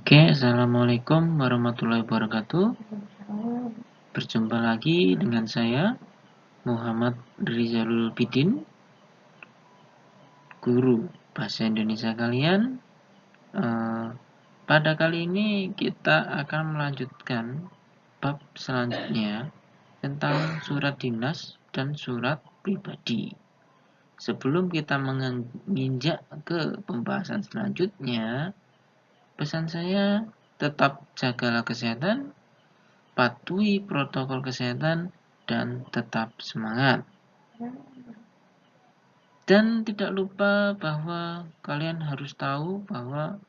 Oke, assalamualaikum warahmatullahi wabarakatuh. Berjumpa lagi dengan saya, Muhammad Rizalul Bidin, guru bahasa Indonesia kalian. Pada kali ini kita akan melanjutkan bab selanjutnya tentang surat dinas dan surat pribadi. Sebelum kita menginjak ke pembahasan selanjutnya, pesan saya tetap jagalah kesehatan, patuhi protokol kesehatan, dan tetap semangat. Dan tidak lupa bahwa kalian harus tahu bahwa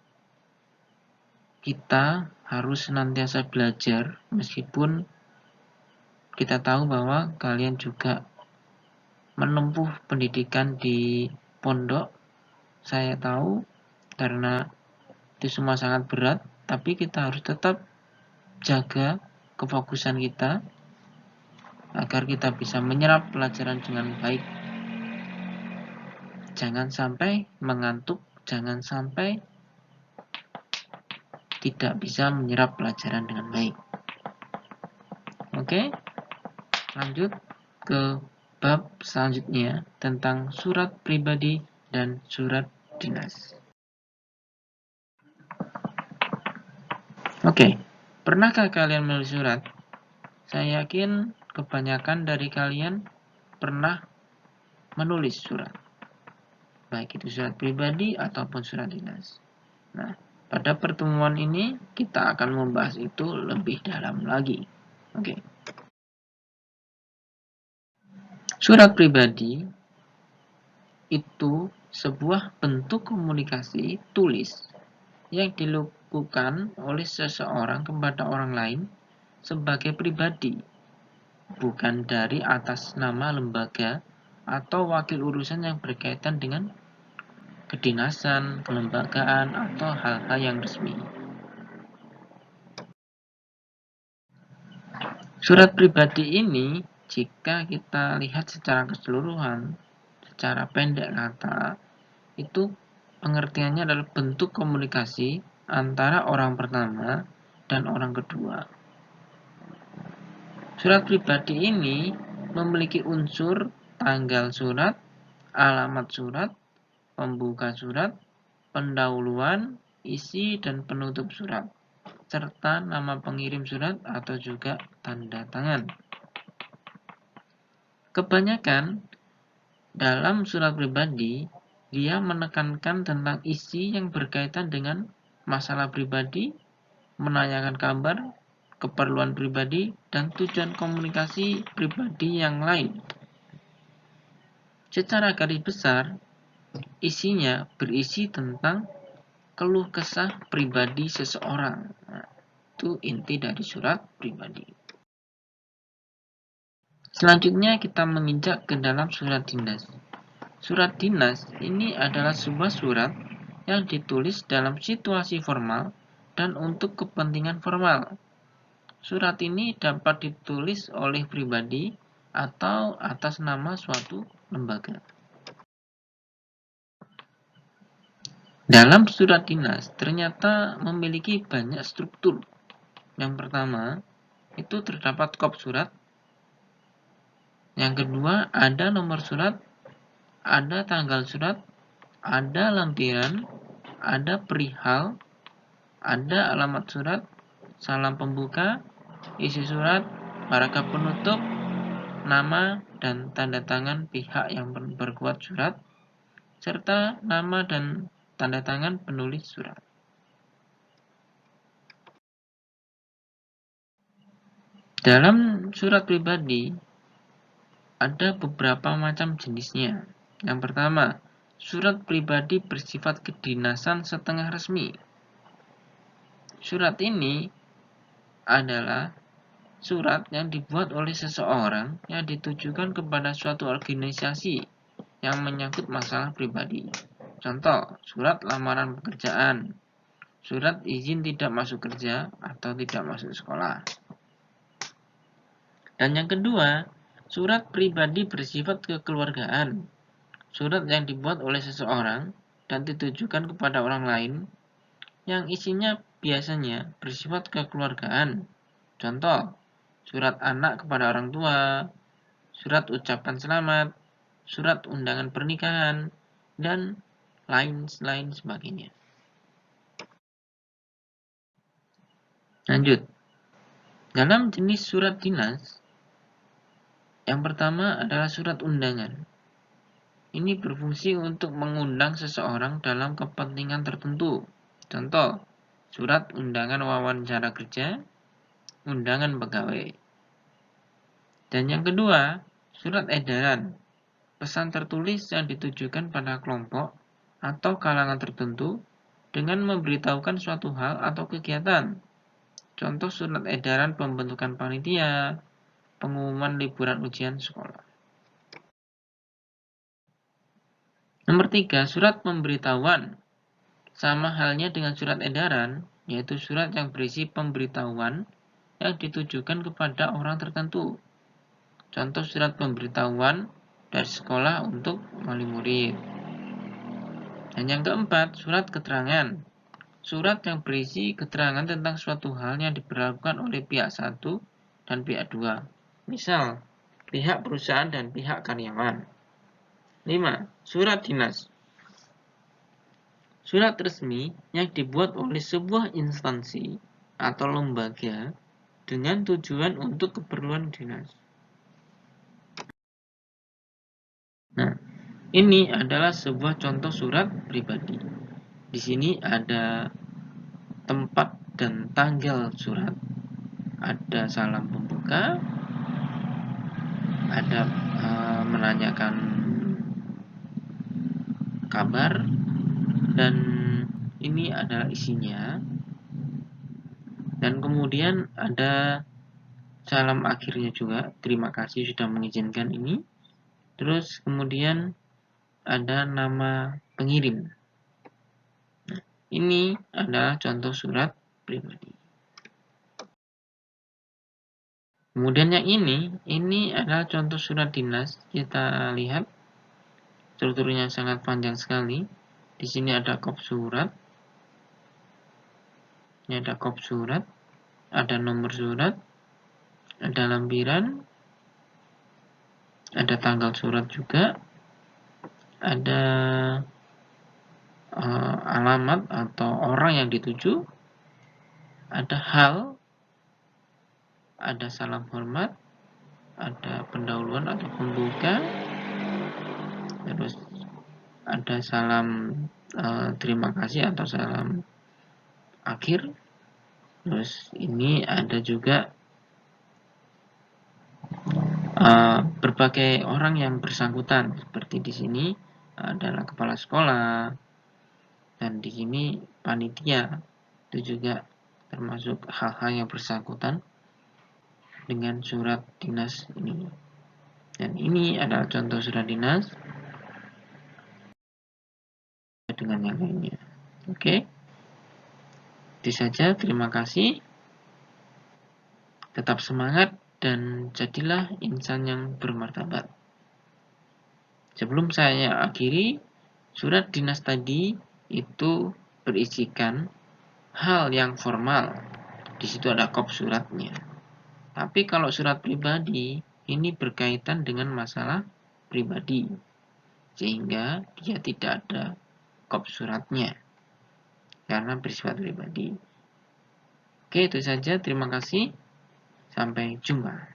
kita harus senantiasa belajar meskipun kita tahu bahwa kalian juga menempuh pendidikan di pondok. Saya tahu karena itu semua sangat berat, tapi kita harus tetap jaga kefokusan kita agar kita bisa menyerap pelajaran dengan baik. Jangan sampai mengantuk, jangan sampai tidak bisa menyerap pelajaran dengan baik. Oke, lanjut ke bab selanjutnya tentang surat pribadi dan surat dinas. Oke, pernahkah kalian menulis surat? Saya yakin kebanyakan dari kalian pernah menulis surat, baik itu surat pribadi ataupun surat dinas. Nah, pada pertemuan ini kita akan membahas itu lebih dalam lagi. Oke. Surat pribadi itu sebuah bentuk komunikasi tulis yang dilakukan oleh seseorang kepada orang lain sebagai pribadi, bukan dari atas nama lembaga atau wakil urusan yang berkaitan dengan kedinasan, kelembagaan, atau hal-hal yang resmi. Surat pribadi ini, jika kita lihat secara keseluruhan, secara pendek kata, itu pengertiannya adalah bentuk komunikasi antara orang pertama dan orang kedua. Surat pribadi ini memiliki unsur tanggal surat, alamat surat, pembuka surat, pendahuluan, isi dan penutup surat, serta nama pengirim surat atau juga tanda tangan. Kebanyakan dalam surat pribadi, dia menekankan tentang isi yang berkaitan dengan masalah pribadi, menanyakan kabar, keperluan pribadi, dan tujuan komunikasi pribadi yang lain. Secara garis besar, isinya berisi tentang keluh kesah pribadi seseorang. Nah, itu inti dari surat pribadi. Selanjutnya kita menginjak ke dalam surat dinas. Surat dinas ini adalah sebuah surat yang ditulis dalam situasi formal dan untuk kepentingan formal. Surat ini dapat ditulis oleh pribadi atau atas nama suatu lembaga. Dalam surat dinas ternyata memiliki banyak struktur. Yang pertama, itu terdapat kop surat. Yang kedua, ada nomor surat, ada tanggal surat, ada lampiran, ada perihal, ada alamat surat, salam pembuka, isi surat, paragraf penutup, nama dan tanda tangan pihak yang berbuat surat, serta nama dan tanda tangan penulis surat. Dalam surat pribadi, ada beberapa macam jenisnya. Yang pertama, surat pribadi bersifat kedinasan setengah resmi. Surat ini adalah surat yang dibuat oleh seseorang yang ditujukan kepada suatu organisasi yang menyangkut masalah pribadi. Contoh, surat lamaran pekerjaan, surat izin tidak masuk kerja atau tidak masuk sekolah. Dan yang kedua, surat pribadi bersifat kekeluargaan. Surat yang dibuat oleh seseorang dan ditujukan kepada orang lain yang isinya biasanya bersifat kekeluargaan. Contoh, surat anak kepada orang tua, surat ucapan selamat, surat undangan pernikahan, dan lain sebagainya. Lanjut. Dalam jenis surat dinas, yang pertama adalah surat undangan. Ini berfungsi untuk mengundang seseorang dalam kepentingan tertentu. Contoh, surat undangan wawancara kerja, undangan pegawai. Dan yang kedua, surat edaran. Pesan tertulis yang ditujukan pada kelompok atau kalangan tertentu dengan memberitahukan suatu hal atau kegiatan. Contoh surat edaran pembentukan panitia, pengumuman liburan ujian sekolah. Nomor 3, surat pemberitahuan. Sama halnya dengan surat edaran, yaitu surat yang berisi pemberitahuan yang ditujukan kepada orang tertentu. Contoh surat pemberitahuan dari sekolah untuk wali murid. Dan yang keempat, surat keterangan. Surat yang berisi keterangan tentang suatu hal yang diberlakukan oleh pihak 1 dan pihak 2. Misal, pihak perusahaan dan pihak karyawan. 5. Surat dinas. Surat resmi yang dibuat oleh sebuah instansi atau lembaga dengan tujuan untuk keperluan dinas. Nah, ini adalah sebuah contoh surat pribadi. Di sini ada tempat dan tanggal surat, ada salam pembuka, ada menanyakan kabar, dan ini adalah isinya. Dan kemudian ada salam akhirnya juga, terima kasih sudah mengizinkan ini. Terus kemudian ada nama pengirim. Nah, ini adalah contoh surat pribadi. Kemudian yang ini adalah contoh surat dinas. Kita lihat strukturnya sangat panjang sekali. Di sini ada kop surat. Ini ada kop surat, ada nomor surat, ada lampiran, ada tanggal surat juga, ada alamat atau orang yang dituju, ada hal, ada salam hormat, ada pendahuluan atau pembuka, terus ada salam terima kasih atau salam akhir. Terus ini ada juga berbagai orang yang bersangkutan, seperti di sini adalah kepala sekolah, dan di sini panitia. Itu juga termasuk hal-hal yang bersangkutan dengan surat dinas ini. Dan ini adalah contoh surat dinas dengan yang lainnya. Oke. Itu saja, terima kasih. Tetap semangat dan jadilah insan yang bermartabat. Sebelum saya akhiri, surat dinas tadi itu berisikan hal yang formal. Di situ ada kop suratnya. Tapi kalau surat pribadi, ini berkaitan dengan masalah pribadi, sehingga dia tidak ada kop suratnya, karena bersifat pribadi. Oke, itu saja. Terima kasih. Sampai jumpa.